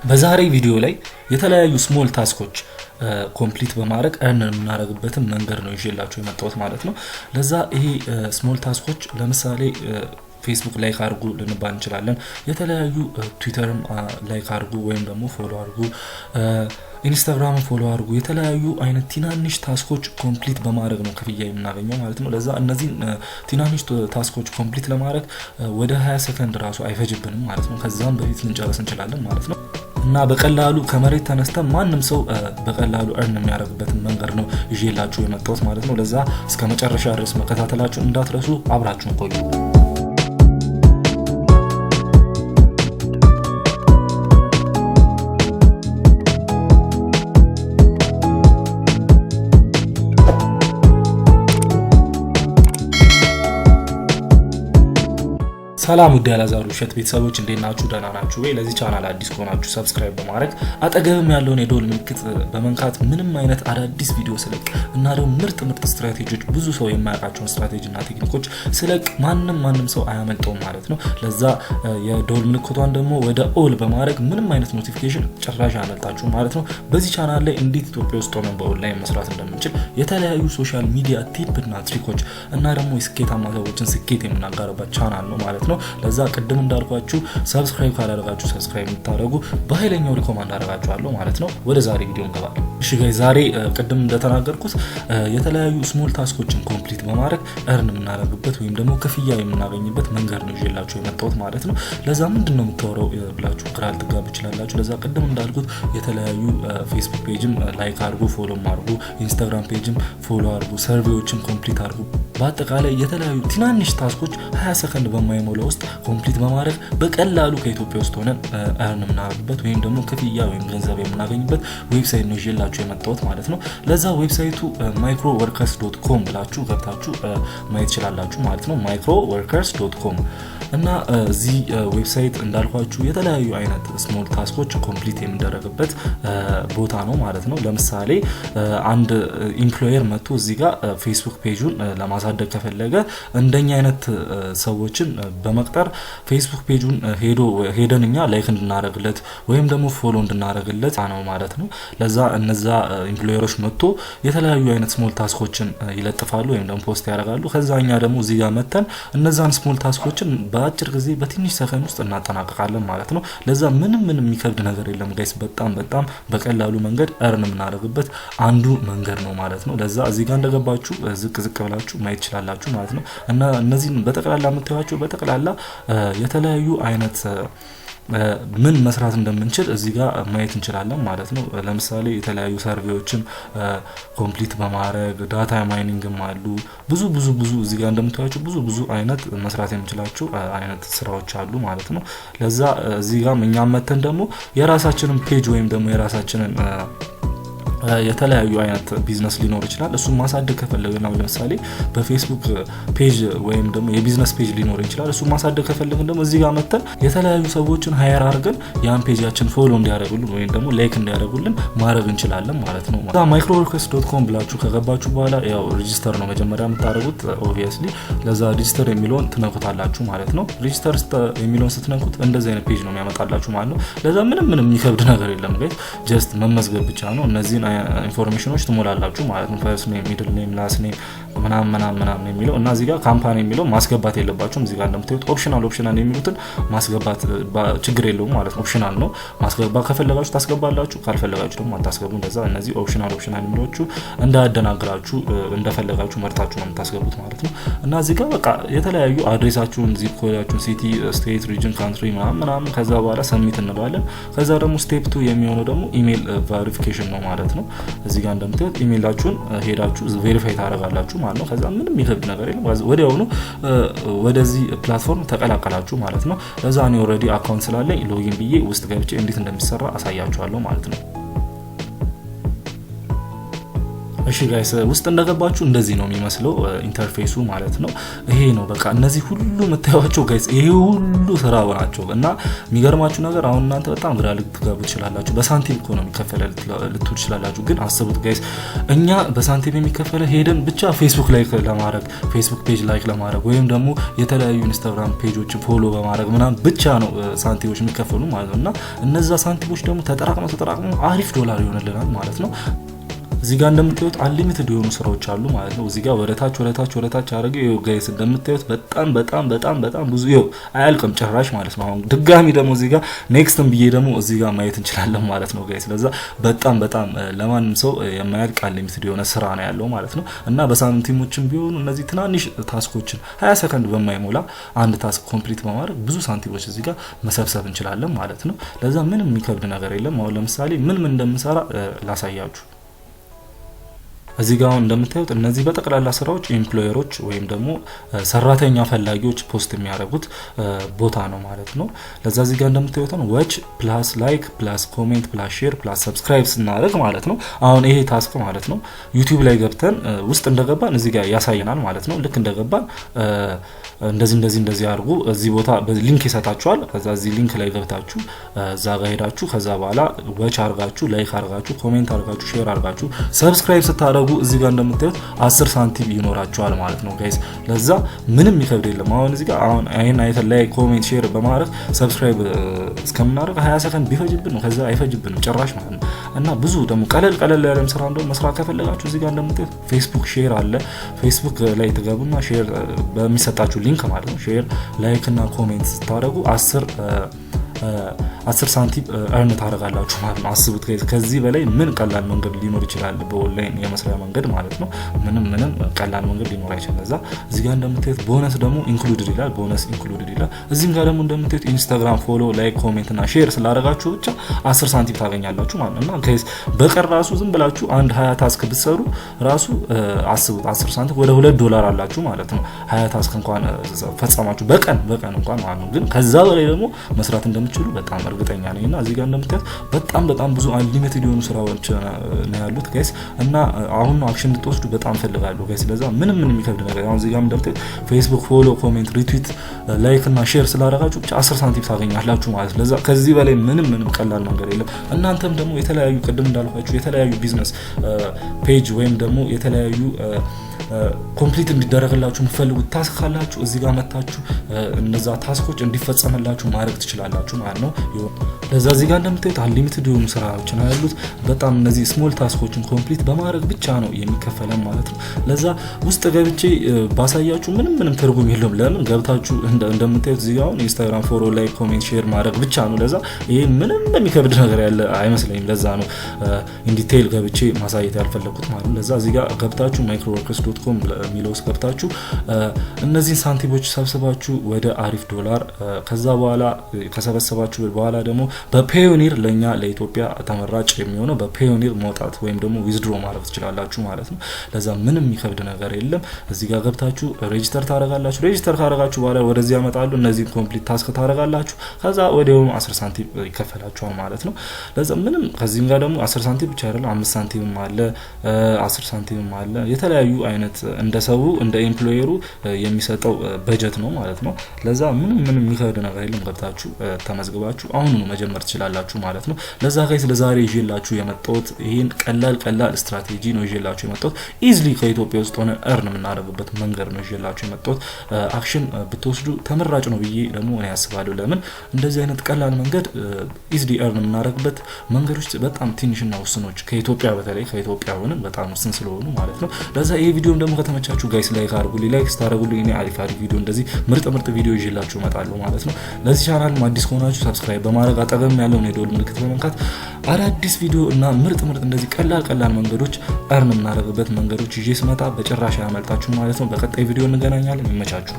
በዛሬ ቪዲዮ ላይ የተለያዩ ስሞል ታስኮች ኮምፕሊት በማድረግ እናረጋግበትን መንገድ ነው ይዤላችሁ የመጣሁት ማለት ነው። ለዛ ይሄ ስሞል ታስኮች ለምሳሌ ፌስቡክ ላይክ አድርጉ ልንባል እንችላለን። የተለያዩ ትዊተርም ላይክ አድርጉ ወይም ደግሞ ፎሎ አድርጉ፣ ኢንስታግራም ፎሎ አድርጉ። የተለያዩ አይነት ትናንሽ ታስኮች ኮምፕሊት በማድረግ ነው ክፍያ የምናገኘው ማለት ነው። ለዛ እነዚህ ትናንሽ ታስኮች ኮምፕሊት ለማድረግ ወደ 20 ሰከንድ ራሱ አይፈጅብንም ማለት ነው። ከዛም በፊት ልንጨርስ እንችላለን ማለት ነው። እና በቀላሉ ከመሬት ተነስተን ማንንም ሰው በቀላሉ እርን የሚያደርግበትን መንገድ ነው ይዤላችሁ የመጣሁት ማለት ነው። ለዛ እስከ መጨረሻ ድረስ መከታተላችሁን እንዳትረሱ፣ አብራችሁን ቆዩ። ሰላም ውድ ያላዛሩ ሸት ቤተሰቦች እንዴት ናችሁ? ደህና ናችሁ ወይ? ለዚህ ቻናል አዲስ ከሆናችሁ ሰብስክራይብ በማድረግ አጠገብም ያለውን የደወል ምልክት በመንካት ምንም አይነት አዳዲስ ቪዲዮ ስለቅ እና ደግሞ ምርጥ ስትራቴጂዎች ብዙ ሰው የማያውቃቸውን ስትራቴጂና ቴክኒኮች ስለቅ ማንንም ሰው አያመልጠውም ማለት ነው። ለዛ የደወል ምልክቷን ደግሞ ወደ ኦል በማድረግ ምንም አይነት ኖቲፊኬሽን ጭራሽ አያመልጣችሁ ማለት ነው። በዚህ ቻናል ላይ እንዴት ኢትዮጵያ ውስጥ ሆነን በኦላይን መስራት እንደምንችል የተለያዩ ሶሻል ሚዲያ ቲፕና ትሪኮች እና ደግሞ የስኬታማ ሰዎችን ስኬት የምናጋራበት ቻናል ነው ማለት ነው። ለዛ ቅድም እንዳልኳችሁ ሰብስክራይብ ካላደረጋችሁ ሰብስክራይብ እንድታደርጉ በኃይለኛው ሪኮማንድ አደርጋችኋለሁ ማለት ነው። ወደ ዛሬ ቪዲዮ እንገባለን። እሺ ጋይስ፣ ዛሬ ቅድም እንደተናገርኩት የተለያዩ ስሞል ታስኮችን ኮምፕሊት በማድረግ እርን የምናደርግበት ወይም ደግሞ ክፍያ የምናገኝበት መንገድ ነው ይዤላችሁ የመጣሁት ማለት ነው። ለዛ ምንድነው የምታወራው ብላችሁ ግራ ልትጋቡ ይችላላችሁ። ለዛ ቅድም እንዳልኩት የተለያዩ ፌስቡክ ፔጅም ላይክ አድርጉ፣ ፎሎም አድርጉ፣ ኢንስታግራም ፔጅም ፎሎ አድርጉ፣ ሰርቬዎችን ኮምፕሊት አድርጉ። በአጠቃላይ የተለያዩ ትናንሽ ታስኮች 20 ሰከንድ በማይሞላ ውስጥ ኮምፕሊት በማድረግ በቀላሉ ከኢትዮጵያ ውስጥ ሆነን እርን የምናደርግበት ወይም ደግሞ ክፍያ ወይም ገንዘብ የምናገኝበት ዌብሳይት ነው ይዤላችሁ የመጣሁት ማለት ነው። ለዛ ዌብሳይቱ microworkers.com ብላችሁ ገብታችሁ ማየት ይችላላችሁ ማለት ነው። microworkers.com እና እዚህ ዌብሳይት እንዳልኳችሁ የተለያዩ አይነት ስሞል ታስኮች ኮምፕሊት የሚደረግበት ቦታ ነው ማለት ነው። ለምሳሌ አንድ ኢምፕሎየር መጥቶ እዚህ ጋር ፌስቡክ ፔጁን ለማሳደግ ከፈለገ እንደኛ አይነት ሰዎችን በመቅጠር ፌስቡክ ፔጁን ሄደን እኛ ላይክ እንድናረግለት ወይም ደግሞ ፎሎ እንድናረግለት ነው ማለት ነው። ለዛ እነዛ ኢምፕሎየሮች መጥቶ የተለያዩ አይነት ስሞል ታስኮችን ይለጥፋሉ ወይም ደግሞ ፖስት ያደርጋሉ። ከዛኛ ደግሞ እዚህ ጋር መተን እነዛን ስሞል ታስኮችን በአጭር ጊዜ በትንሽ ሰከንድ ውስጥ እናጠናቀቃለን ማለት ነው። ለዛ ምንም የሚከብድ ነገር የለም ጋይስ። በጣም በቀላሉ መንገድ እርን የምናደርግበት አንዱ መንገድ ነው ማለት ነው። ለዛ እዚህ ጋር እንደገባችሁ ዝቅ ብላችሁ ማየት ይችላላችሁ ማለት ነው። እና እነዚህን በጠቅላላ የምታዩዋቸው በጠቅላላ የተለያዩ አይነት ምን መስራት እንደምንችል እዚህ ጋር ማየት እንችላለን ማለት ነው። ለምሳሌ የተለያዩ ሰርቬዎችን ኮምፕሊት በማድረግ ዳታ ማይኒንግም አሉ። ብዙ እዚህ ጋር እንደምታዩዋቸው ብዙ አይነት መስራት የምንችላቸው አይነት ስራዎች አሉ ማለት ነው። ለዛ እዚህ ጋር እኛም መተን ደግሞ የራሳችንን ፔጅ ወይም ደግሞ የራሳችንን የተለያዩ አይነት ቢዝነስ ሊኖር ይችላል። እሱን ማሳደግ ከፈለግን ለምሳሌ በፌስቡክ ፔጅ ወይም ደግሞ የቢዝነስ ፔጅ ሊኖር ይችላል። እሱን ማሳደግ ከፈለግን ደግሞ እዚህ ጋር መተን የተለያዩ ሰዎችን ሃየር አድርገን ያን ፔጃችን ፎሎ እንዲያደርጉልን ወይም ደግሞ ላይክ እንዲያደርጉልን ማድረግ እንችላለን ማለት ነው። microworkers.com ብላችሁ ከገባችሁ በኋላ ያው ሬጂስተር ነው መጀመሪያ የምታደርጉት ኦብቪየስሊ። ለዛ ሬጂስተር የሚለውን ትነኩታላችሁ ማለት ነው። ሬጂስተር የሚለውን ስትነኩት እንደዚህ አይነት ፔጅ ነው የሚያመጣላችሁ ማለት ነው። ለዛ ምንም የሚከብድ ነገር የለም ጋይስ፣ ጀስት መመዝገብ ብቻ ነው። እነዚህ ኢንፎርሜሽኖች ትሞላላችሁ ማለት ነው። ፈርስት ኔም፣ ሚድል ኔም፣ ላስት ኔም ምናምን የሚለው እና እዚህ ጋር ካምፓኒ የሚለው ማስገባት የለባችሁም። እዚህ ጋር እንደምታዩት ኦፕሽናል የሚሉትን ማስገባት ችግር የለውም ማለት ነው። ኦፕሽናል ነው። ማስገባት ከፈለጋችሁ ታስገባላችሁ፣ ካልፈለጋችሁ ደግሞ አታስገቡ። እንደዛ እነዚህ ኦፕሽናል የሚሉት እንዳያደናግራችሁ እንደፈለጋችሁ መርጣችሁ ነው የምታስገቡት ማለት ነው። እና እዚህ ጋር በቃ የተለያዩ አድሬሳችሁን፣ ዚፕ ኮዳችሁን፣ ሲቲ፣ ስቴት፣ ሪጅን፣ ካንትሪ ምናምን ከዛ በኋላ ሰብሚት እንለዋለን። ከዛ ደግሞ ስቴፕ 2 የሚሆነው ደግሞ ኢሜል ቬሪፊኬሽን ነው ማለት ነው። እዚህ ጋር እንደምታዩት ኢሜላችሁን ሄዳችሁ ቬሪፋይ ታደርጋላችሁ ማለት ነው። ከዛ ምንም የሚከብድ ነገር የለም። ወዲያውኑ ወደዚህ ፕላትፎርም ተቀላቀላችሁ ማለት ነው። ለዛ እኔ ኦልሬዲ አካውንት ስላለኝ ሎጊን ብዬ ውስጥ ገብቼ እንዴት እንደሚሰራ አሳያችኋለሁ ማለት ነው። እሺ ጋይስ ውስጥ እንደገባችሁ እንደዚህ ነው የሚመስለው ኢንተርፌሱ ማለት ነው። ይሄ ነው በቃ እነዚህ ሁሉ መታያቸው ጋይስ ይሄ ሁሉ ስራው ናቸው እና የሚገርማችሁ ነገር አሁን እናንተ በጣም ግራ ልትገቡ ትችላላችሁ። በሳንቲም እኮ ነው የሚከፈለው ልትሉ ትችላላችሁ። ግን አስቡት ጋይስ እኛ በሳንቲም የሚከፈለው ሄደን ብቻ ፌስቡክ ላይክ ለማድረግ ፌስቡክ ፔጅ ላይክ ለማድረግ ወይም ደግሞ የተለያዩ ኢንስታግራም ፔጆችን ፎሎ በማድረግ ምናምን ብቻ ነው ሳንቲሞች የሚከፈሉ ማለት ነው። እና እነዛ ሳንቲሞች ደግሞ ተጠራቅመው አሪፍ ዶላር ይሆንልናል ማለት ነው። እዚህ ጋር እንደምታዩት አንሊሚትድ የሆኑ ስራዎች አሉ ማለት ነው። እዚህ ጋር ወደታች አረገ ይሄው ጋይስ እንደምታዩት በጣም ብዙ ይሄው አያልቅም ጭራሽ ማለት ነው። አሁን ድጋሚ ደግሞ እዚህ ጋር ኔክስትም ብዬ ደግሞ እዚህ ጋር ማየት እንችላለን ማለት ነው ጋይስ። ለዛ በጣም ለማንም ሰው የማያልቅ አንሊሚትድ የሆነ ስራ ነው ያለው ማለት ነው። እና በሳንቲሞችም ቢሆኑ እነዚህ ትናንሽ ታስኮችን 20 ሰከንድ በማይሞላ አንድ ታስክ ኮምፕሊት በማድረግ ብዙ ሳንቲሞች እዚህ ጋር መሰብሰብ እንችላለን ማለት ነው። ለዛ ምንም የሚከብድ ነገር የለም። አሁን ለምሳሌ ምን እንደምሰራ ላሳያችሁ። እዚህ ጋር እንደምታዩት እነዚህ በጠቅላላ ስራዎች ኤምፕሎየሮች ወይም ደግሞ ሰራተኛ ፈላጊዎች ፖስት የሚያደርጉት ቦታ ነው ማለት ነው። ለዛ እዚህ ጋር እንደምታዩት ነው ዋች ፕላስ ላይክ ፕላስ ኮሜንት ፕላስ ሼር ፕላስ ሰብስክራይብ ስናደርግ ማለት ነው። አሁን ይሄ ታስክ ማለት ነው ዩቲዩብ ላይ ገብተን ውስጥ እንደገባን እዚህ ጋር ያሳየናል ማለት ነው። ልክ እንደገባን እንደዚህ አድርጉ እዚህ ቦታ ሊንክ ይሰጣችኋል። ከዛ እዚህ ሊንክ ላይ ገብታችሁ እዛ ጋር ሄዳችሁ ከዛ በኋላ ዋች አድርጋችሁ ላይክ አድርጋችሁ ኮሜንት አድርጋችሁ ሼር አድርጋችሁ ሰብስክራይብ ስታደርጉ እዚህ ጋር እንደምታዩት 10 ሳንቲም ይኖራችኋል ማለት ነው ጋይስ። ለዛ ምንም ይከብድ የለም። አሁን እዚህ ጋር አሁን አይን አይተን ላይ ኮሜንት ሼር በማድረግ ሰብስክራይብ እስከምናደርግ 20 ሰከንድ ቢፈጅብን ነው ከዛ አይፈጅብንም ጭራሽ ማለት ነው። እና ብዙ ደግሞ ቀለል ያለም ስራ እንደው መስራት ከፈለጋችሁ እዚህ ጋር እንደምታዩት ፌስቡክ ሼር አለ። ፌስቡክ ላይ ተገቡና ሼር በሚሰጣችሁ ሊንክ ማለት ነው ሼር ላይክ እና ኮሜንት ስታደርጉ 10 ሳንቲም እርን ታደርጋላችሁ ማለት ነው። አስቡት ከዚህ በላይ ምን ቀላል መንገድ ሊኖር ይችላል? በኦላይን የመስሪያ መንገድ ማለት ነው። ምንም ቀላል መንገድ ሊኖር አይችልም። ለዛ እዚህ ጋር እንደምታዩት ቦነስ ደግሞ ኢንክሉድድ ይላል። እዚህም ጋር ደግሞ እንደምታዩት ኢንስታግራም ፎሎ ላይክ ኮሜንት እና ሼር ስላደረጋችሁ ብቻ 10 ሳንቲም ታገኛላችሁ ማለት ነው። እና ጋይስ በቀን ራሱ ዝም ብላችሁ አንድ 20 ታስክ ብትሰሩ ራሱ አስቡት 10 ሳንቲም ወደ $2 አላችሁ ማለት ነው። 20 ታስክ እንኳን ፈጸማችሁ በቀን እንኳን ማለት ነው። ግን ከዛ በላይ ደግሞ መስራት እንደምትችሉ በጣም እርግጠኛ ነኝ። እና እዚህ ጋር እንደምታዩት በጣም ብዙ አንሊሚትድ የሆኑ ስራዎች ነው ያሉት ጋይስ። እና አሁን ነው አክሽን እንድትወስዱ በጣም ፈልጋለሁ ጋይስ። ለዛ ምንም የሚከብድ ነገር አሁን እዚህ ጋር እንደምታዩት ፌስቡክ ፎሎ ኮሜንት ሪትዊት ላይክ እና ሼር ስላደረጋችሁ ብቻ 10 ሳንቲም ታገኛላችሁ ማለት ነው። ለዛ ከዚህ በላይ ምንም ቀላል ነገር የለም። እናንተም ደግሞ የተለያዩ ቅድም እንዳልኳችሁ የተለያዩ ቢዝነስ ፔጅ ወይም ደግሞ የተለያዩ ኮምፕሊት እንዲደረግላችሁ የምትፈልጉት ታስክ ካላችሁ እዚህ ጋር መታችሁ እነዛ ታስኮች እንዲፈጸምላችሁ ማድረግ ትችላላችሁ ማለት ነው። ለዛ እዚህ ጋር እንደምታዩት አንሊሚትድ የሆኑ ስራዎች ነው ያሉት። በጣም እነዚህ ስሞል ታስኮችን ኮምፕሊት በማድረግ ብቻ ነው የሚከፈለን ማለት ነው። ለዛ ውስጥ ገብቼ ባሳያችሁ ምንም ትርጉም የለውም። ለምን ገብታችሁ እንደምታዩት እዚህ ጋር ኢንስታግራም ፎሎ ላይ ኮሜንት ሼር ማድረግ ብቻ ነው። ለዛ ይሄ ምንም የሚከብድ ነገር ያለ አይመስለኝም። ለዛ ነው ኢን ዲቴይል ገብቼ ማሳየት ያልፈለኩት ማለት ነው። ለዛ እዚህ ጋር ገብታችሁ microworkers.com ሚለውስ ገብታችሁ እነዚህን ሳንቲሞች ሰብስባችሁ ወደ አሪፍ ዶላር ከዛ በኋላ ከሰበሰባችሁ በኋላ ደግሞ በፔዮኒር ለኛ ለኢትዮጵያ ተመራጭ የሚሆነው በፔዮኒር መውጣት ወይም ደግሞ ዊዝድሮ ማድረግ ትችላላችሁ ማለት ነው። ለዛ ምንም የሚከብድ ነገር የለም። እዚህ ጋር ገብታችሁ ሬጂስተር ታደርጋላችሁ። ሬጂስተር ካደረጋችሁ በኋላ ወደዚህ ያመጣሉ። እነዚህ ኮምፕሊት ታስክ ታደርጋላችሁ። ከዛ ወዲያውኑ 10 ሳንቲም ይከፈላችኋል ማለት ነው። ለዛ ምንም ከዚህም ጋር ደግሞ 10 ሳንቲም ብቻ አይደለም 5 ሳንቲምም አለ 10 ሳንቲምም አለ። የተለያዩ አይነት እንደ ሰው እንደ ኤምፕሎየሩ የሚሰጠው በጀት ነው ማለት ነው። ለዛ ምንም የሚከብድ ነገር የለም። ገብታችሁ ተመዝግባችሁ አሁን መጀመር ትችላላችሁ ማለት ነው። ለዛ ጋይስ ለዛሬ ይዤላችሁ የመጣሁት ይሄን ቀላል ስትራቴጂ ነው ይዤላችሁ የመጣሁት። ኢዝሊ ከኢትዮጵያ ውስጥ ሆነ እርን የምናደርግበት መንገድ ነው ይዤላችሁ የመጣሁት። አክሽን ብትወስዱ ተመራጭ ነው ብዬ ደግሞ እኔ ያስባለሁ። ለምን እንደዚህ አይነት ቀላል መንገድ ኢዝሊ እርን የምናደርግበት መንገዶች በጣም ትንሽና ውስኖች ከኢትዮጵያ በተለይ ከኢትዮጵያ ሆነን በጣም ውስን ስለሆኑ ማለት ነው። ለዛ ይሄ ቪዲዮም ደግሞ ከተመቻችሁ ጋይስ ላይክ አድርጉልኝ። ላይክ ስታደርጉልኝ እኔ አሪፍ ቪዲዮ እንደዚህ ምርጥ ቪዲዮ ይዤላችሁ እመጣለሁ ማለት ነው። ለዚህ ቻናል አዲስ ከሆናችሁ ሰብስክራይብ በማድረግ አጠገም ያለውን የደወል ምልክት በመንካት አዳዲስ ቪዲዮ እና ምርጥ እንደዚህ ቀላል መንገዶች እርን የምናደርግበት መንገዶች ይዤ ስመጣ በጭራሽ ያመልጣችሁ ማለት ነው። በቀጣይ ቪዲዮ እንገናኛለን። ይመቻችሁ።